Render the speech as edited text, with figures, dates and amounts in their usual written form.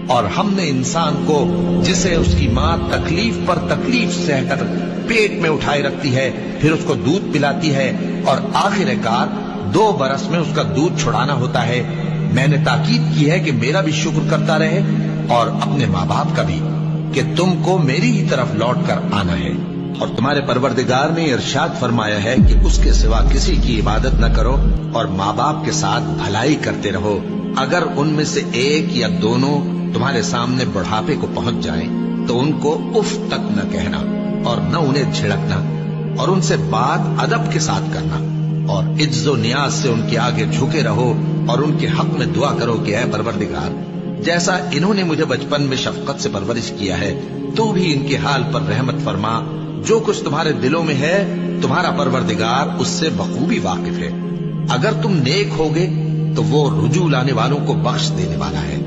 اور ہم نے انسان کو جسے اس کی ماں تکلیف پر تکلیف سہ کر پیٹ میں اٹھائے رکھتی ہے، پھر اس کو دودھ پلاتی ہے اور آخر کار 2 برس میں اس کا دودھ چھڑانا ہوتا ہے، میں نے تاکید کی ہے کہ میرا بھی شکر کرتا رہے اور اپنے ماں باپ کا بھی، کہ تم کو میری ہی طرف لوٹ کر آنا ہے۔ اور تمہارے پروردگار نے ارشاد فرمایا ہے کہ اس کے سوا کسی کی عبادت نہ کرو اور ماں باپ کے ساتھ بھلائی کرتے رہو، اگر ان میں سے ایک یا دونوں تمہارے سامنے بڑھاپے کو پہنچ جائیں تو ان کو اف تک نہ کہنا اور نہ انہیں جھڑکنا، اور ان سے بات ادب کے ساتھ کرنا، اور عجز و نیاز سے ان کے آگے جھکے رہو اور ان کے حق میں دعا کرو کہ اے پروردگار، جیسا انہوں نے مجھے بچپن میں شفقت سے پرورش کیا ہے تو بھی ان کے حال پر رحمت فرما، جو کچھ تمہارے دلوں میں ہے تمہارا پروردگار اس سے بخوبی واقف ہے، اگر تم نیک ہوگے تو وہ رجوع لانے والوں کو بخش دینے والا ہے۔